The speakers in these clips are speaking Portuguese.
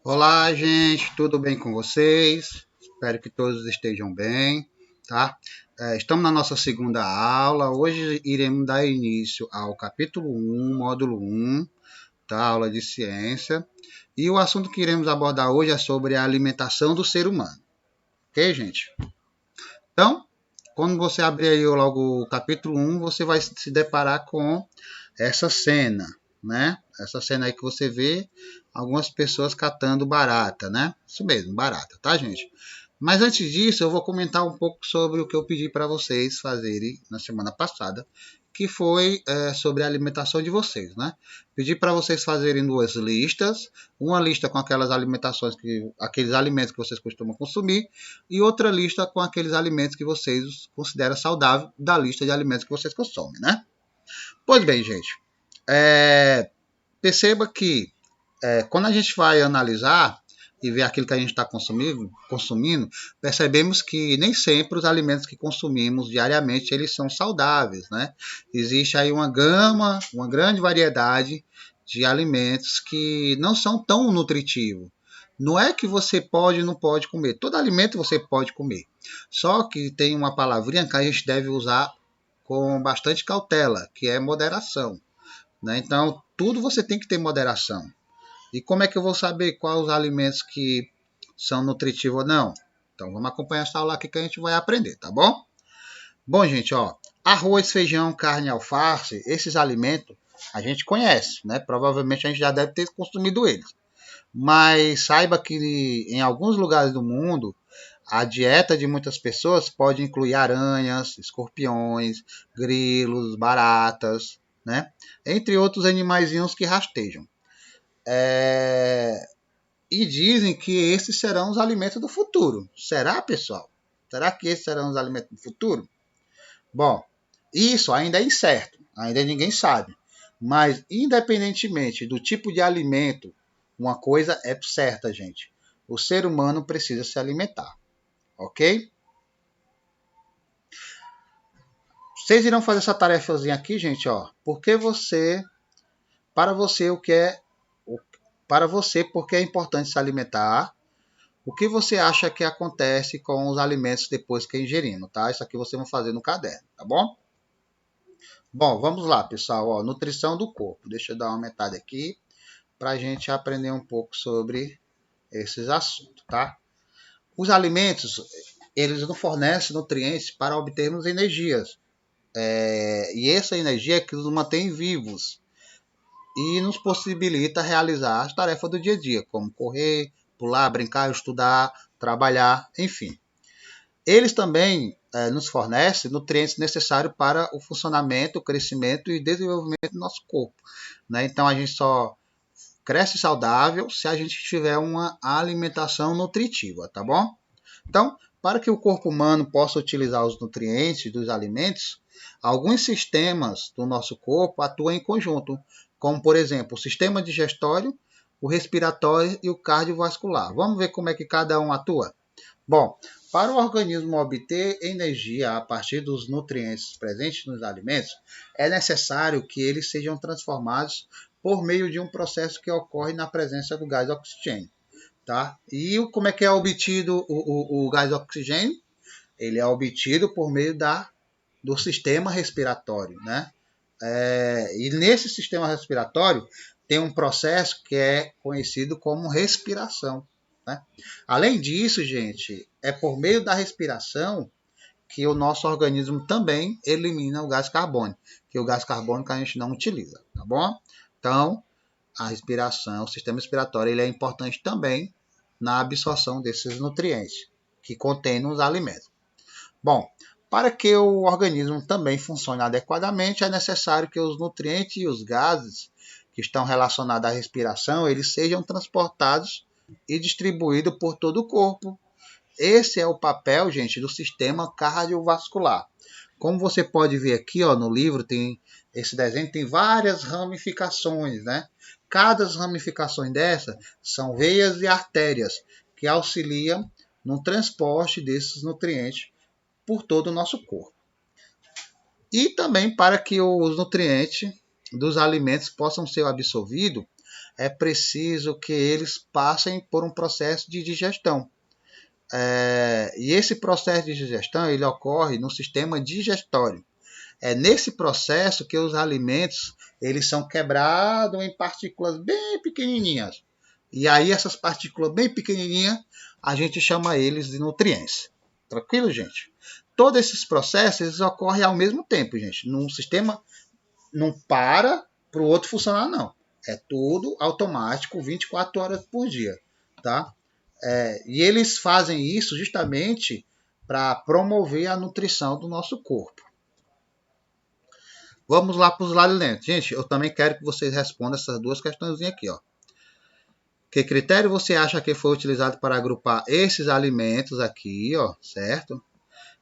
Olá, gente, tudo bem com vocês? Espero que todos estejam bem, tá? Estamos na nossa segunda aula. Hoje iremos dar início ao capítulo 1, módulo 1, tá? Aula de ciência. E o assunto que iremos abordar hoje é sobre a alimentação do ser humano, ok, gente? Então, quando você abrir aí logo o capítulo 1, você vai se deparar com essa cena, né? Essa cena aí que você vê algumas pessoas catando barata, né? Isso mesmo, barata, tá, gente? Mas antes disso, eu vou comentar um pouco sobre o que eu pedi para vocês fazerem na semana passada, que foi sobre a alimentação de vocês, né? Pedi para vocês fazerem duas listas, uma lista com aquelas alimentações aqueles alimentos que vocês costumam consumir e outra lista com aqueles alimentos que vocês consideram saudáveis da lista de alimentos que vocês consomem, né? Pois bem, gente, perceba que quando a gente vai analisar e ver aquilo que a gente está consumindo, percebemos que nem sempre os alimentos que consumimos diariamente eles são saudáveis, né? Existe aí uma gama, uma grande variedade de alimentos que não são tão nutritivos. Não é que você pode ou não pode comer. Todo alimento você pode comer. Só que tem uma palavrinha que a gente deve usar com bastante cautela, que é moderação, né? Então, tudo você tem que ter moderação. E como é que eu vou saber quais os alimentos que são nutritivos ou não? Então, vamos acompanhar essa aula aqui que a gente vai aprender, tá bom? Bom, gente, ó, arroz, feijão, carne, alface, esses alimentos a gente conhece, né? Provavelmente a gente já deve ter consumido eles. Mas saiba que em alguns lugares do mundo, a dieta de muitas pessoas pode incluir aranhas, escorpiões, grilos, baratas, né? Entre outros animaizinhos que rastejam. E dizem que esses serão os alimentos do futuro. Será, pessoal? Será que esses serão os alimentos do futuro? Bom, isso ainda é incerto, ainda ninguém sabe. Mas, independentemente do tipo de alimento, uma coisa é certa, gente. O ser humano precisa se alimentar, ok? Vocês irão fazer essa tarefazinha aqui, gente, ó. Porque para você, o que é, para você, porque é importante se alimentar. O que você acha que acontece com os alimentos depois que ingerimos, tá? Isso aqui você vai fazer no caderno, tá bom? Bom, vamos lá, pessoal. Ó, nutrição do corpo. Deixa eu dar uma aumentada aqui para a gente aprender um pouco sobre esses assuntos, tá? Os alimentos, eles nos fornecem nutrientes para obtermos energias. E essa energia é que nos mantém vivos e nos possibilita realizar as tarefas do dia a dia, como correr, pular, brincar, estudar, trabalhar, enfim. Eles também nos fornecem nutrientes necessários para o funcionamento, o crescimento e desenvolvimento do nosso corpo, né? Então a gente só cresce saudável se a gente tiver uma alimentação nutritiva, tá bom? Então, para que o corpo humano possa utilizar os nutrientes dos alimentos, alguns sistemas do nosso corpo atuam em conjunto, como por exemplo o sistema digestório, o respiratório e o cardiovascular. Vamos ver como é que cada um atua? Bom, para o organismo obter energia a partir dos nutrientes presentes nos alimentos, é necessário que eles sejam transformados por meio de um processo que ocorre na presença do gás oxigênio. Tá? E como é que é obtido o gás oxigênio? Ele é obtido por meio do sistema respiratório. Né? E nesse sistema respiratório tem um processo que é conhecido como respiração. Né? Além disso, gente, é por meio da respiração que o nosso organismo também elimina o gás carbônico, que o gás carbônico a gente não utiliza, tá bom? Então, a respiração, o sistema respiratório, ele é importante também na absorção desses nutrientes que contém nos alimentos. Bom, para que o organismo também funcione adequadamente, é necessário que os nutrientes e os gases que estão relacionados à respiração, eles sejam transportados e distribuídos por todo o corpo. Esse é o papel, gente, do sistema cardiovascular. Como você pode ver aqui, ó, no livro, tem esse desenho, tem várias ramificações, né? Cada ramificação dessa são veias e artérias que auxiliam no transporte desses nutrientes por todo o nosso corpo. E também para que os nutrientes dos alimentos possam ser absorvidos, é preciso que eles passem por um processo de digestão. E esse processo de digestão ele ocorre no sistema digestório. É nesse processo que os alimentos eles são quebrados em partículas bem pequenininhas. E aí essas partículas bem pequenininhas, a gente chama eles de nutrientes. Tranquilo, gente? Todos esses processos eles ocorrem ao mesmo tempo, gente. Num sistema não para o outro funcionar, não. É tudo automático, 24 horas por dia, tá? E eles fazem isso justamente para promover a nutrição do nosso corpo. Vamos lá para os alimentos. Gente, eu também quero que vocês respondam essas duas questões aqui, ó. Que critério você acha que foi utilizado para agrupar esses alimentos aqui, ó, certo?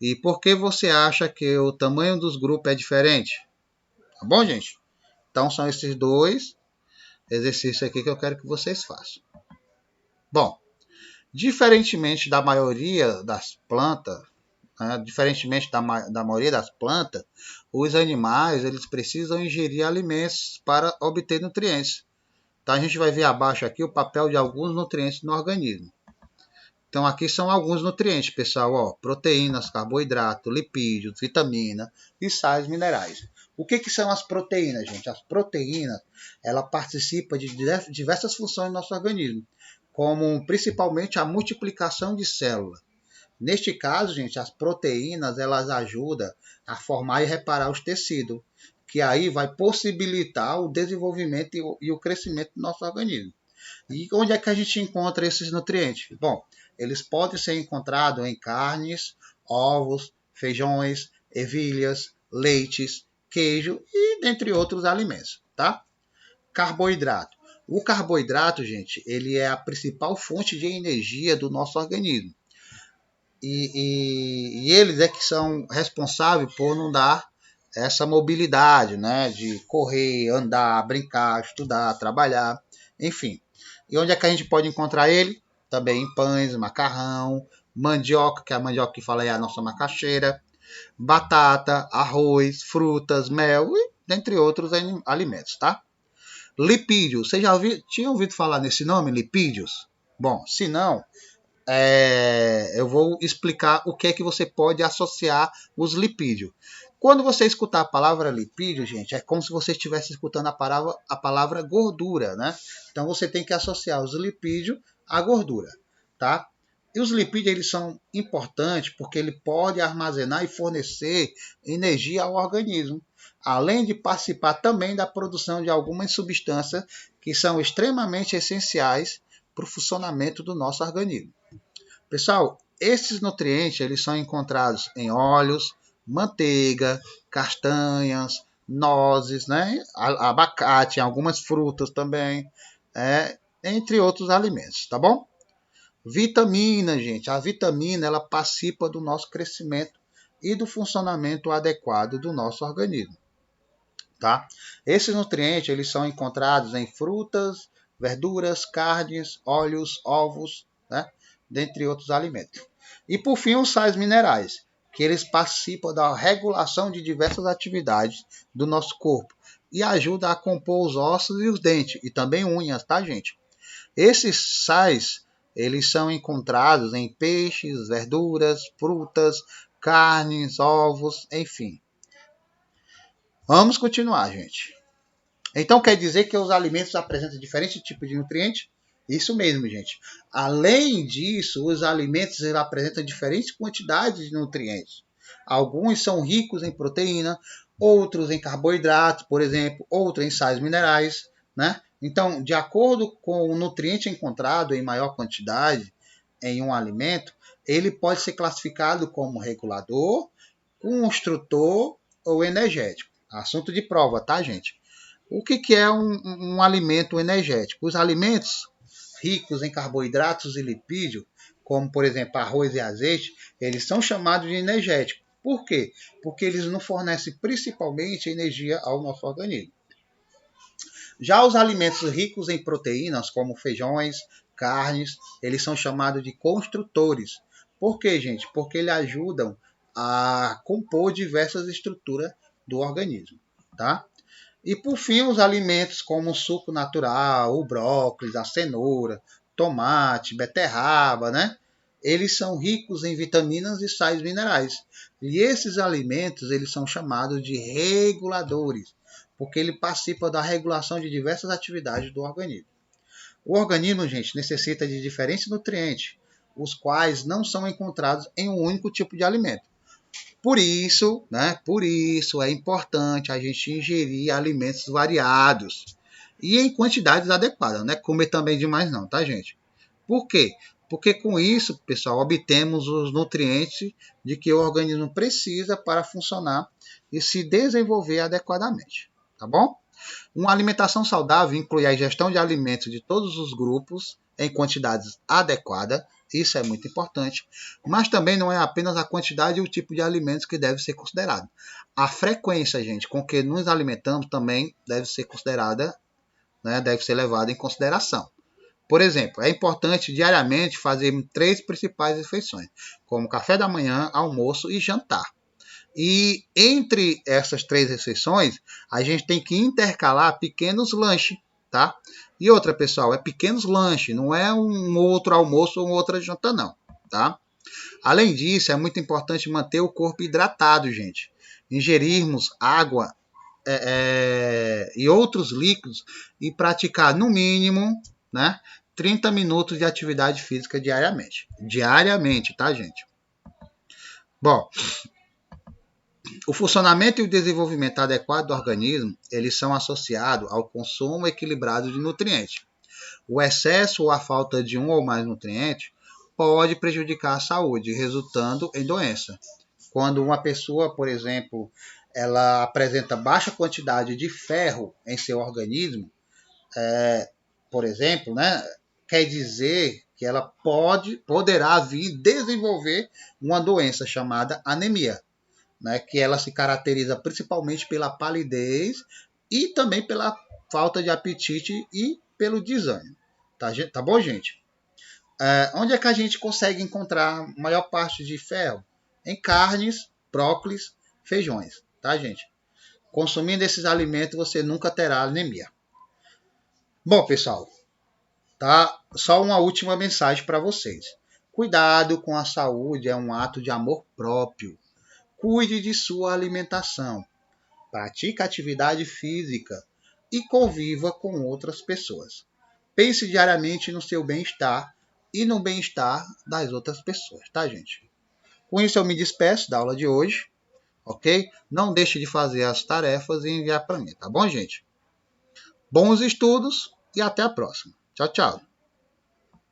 E por que você acha que o tamanho dos grupos é diferente? Tá bom, gente? Então são esses dois exercícios aqui que eu quero que vocês façam. Bom, diferentemente da maioria das plantas, diferentemente da maioria das plantas, os animais eles precisam ingerir alimentos para obter nutrientes. Então a gente vai ver abaixo aqui o papel de alguns nutrientes no organismo. Então aqui são alguns nutrientes, pessoal, ó, proteínas, carboidrato, lipídios, vitamina e sais minerais. O que são as proteínas, gente? As proteínas, ela participa de diversas funções do nosso organismo, como principalmente a multiplicação de células. Neste caso, gente, as proteínas elas ajudam a formar e reparar os tecidos, que aí vai possibilitar o desenvolvimento e o crescimento do nosso organismo. E onde é que a gente encontra esses nutrientes? Bom, eles podem ser encontrados em carnes, ovos, feijões, ervilhas, leites, queijo e dentre outros alimentos, tá? Carboidrato. O carboidrato, gente, ele é a principal fonte de energia do nosso organismo. E eles é que são responsáveis por não dar essa mobilidade, né? De correr, andar, brincar, estudar, trabalhar, enfim. E onde é que a gente pode encontrar ele? Também em pães, macarrão, mandioca, que é a mandioca que fala é a nossa macaxeira, batata, arroz, frutas, mel e dentre outros alimentos, tá? Lipídios. Você já tinha ouvido falar nesse nome, lipídios? Bom, se não, eu vou explicar o que é que você pode associar os lipídios. Quando você escutar a palavra lipídio, gente, é como se você estivesse escutando a palavra gordura, né? Então você tem que associar os lipídios à gordura, tá? E os lipídios eles são importantes porque ele pode armazenar e fornecer energia ao organismo, além de participar também da produção de algumas substâncias que são extremamente essenciais para o funcionamento do nosso organismo. Pessoal, esses nutrientes eles são encontrados em óleos, manteiga, castanhas, nozes, né? Abacate, algumas frutas também, entre outros alimentos, tá bom? Vitamina, gente. A vitamina ela participa do nosso crescimento e do funcionamento adequado do nosso organismo, tá? Esses nutrientes eles são encontrados em frutas, verduras, carnes, óleos, ovos, né? Dentre outros alimentos. E por fim, os sais minerais, que eles participam da regulação de diversas atividades do nosso corpo e ajudam a compor os ossos e os dentes, e também unhas, tá, gente? Esses sais, eles são encontrados em peixes, verduras, frutas, carnes, ovos, enfim. Vamos continuar, gente. Então quer dizer que os alimentos apresentam diferentes tipos de nutrientes? Isso mesmo, gente. Além disso, os alimentos apresentam diferentes quantidades de nutrientes. Alguns são ricos em proteína, outros em carboidratos, por exemplo, outros em sais minerais, né? Então, de acordo com o nutriente encontrado em maior quantidade em um alimento, ele pode ser classificado como regulador, construtor ou energético. Assunto de prova, tá, gente? O que é um alimento energético? Os alimentos ricos em carboidratos e lipídios, como por exemplo arroz e azeite, eles são chamados de energéticos. Por quê? Porque eles não fornecem principalmente energia ao nosso organismo. Já os alimentos ricos em proteínas, como feijões, carnes, eles são chamados de construtores. Por quê, gente? Porque eles ajudam a compor diversas estruturas do organismo, tá? E por fim, os alimentos como o suco natural, o brócolis, a cenoura, tomate, beterraba, né? Eles são ricos em vitaminas e sais minerais. E esses alimentos, eles são chamados de reguladores, porque ele participa da regulação de diversas atividades do organismo. O organismo, gente, necessita de diferentes nutrientes, os quais não são encontrados em um único tipo de alimento. Por isso, né? Por isso é importante a gente ingerir alimentos variados e em quantidades adequadas, não é comer também demais não, tá, gente? Por quê? Porque com isso, pessoal, obtemos os nutrientes de que o organismo precisa para funcionar e se desenvolver adequadamente, tá bom? Uma alimentação saudável inclui a ingestão de alimentos de todos os grupos em quantidades adequadas, isso é muito importante, mas também não é apenas a quantidade e o tipo de alimentos que deve ser considerado. A frequência, gente, com que nos alimentamos também deve ser considerada, né, deve ser levada em consideração. Por exemplo, é importante diariamente fazer 3 principais refeições, como café da manhã, almoço e jantar. E entre essas 3 refeições, a gente tem que intercalar pequenos lanches, tá? E outra, pessoal, é pequenos lanches, não é um outro almoço ou outra janta, não, tá? Além disso, é muito importante manter o corpo hidratado, gente. Ingerirmos água e outros líquidos e praticar, no mínimo, né, 30 minutos de atividade física diariamente. Diariamente, tá, gente? Bom, o funcionamento e o desenvolvimento adequado do organismo, eles são associados ao consumo equilibrado de nutrientes. O excesso ou a falta de um ou mais nutrientes pode prejudicar a saúde, resultando em doença. Quando uma pessoa, por exemplo, ela apresenta baixa quantidade de ferro em seu organismo, por exemplo, né, quer dizer que ela poderá vir desenvolver uma doença chamada anemia, né, que ela se caracteriza principalmente pela palidez e também pela falta de apetite e pelo desânimo. Tá bom, gente? Onde é que a gente consegue encontrar a maior parte de ferro? Em carnes, brócolis, feijões, tá, gente? Consumindo esses alimentos, você nunca terá anemia. Bom, pessoal, tá? Só uma última mensagem para vocês. Cuidado com a saúde é um ato de amor próprio. Cuide de sua alimentação. Pratique atividade física e conviva com outras pessoas. Pense diariamente no seu bem-estar e no bem-estar das outras pessoas, tá, gente? Com isso eu me despeço da aula de hoje, ok? Não deixe de fazer as tarefas e enviar para mim, tá bom, gente? Bons estudos e até a próxima. Tchau, tchau.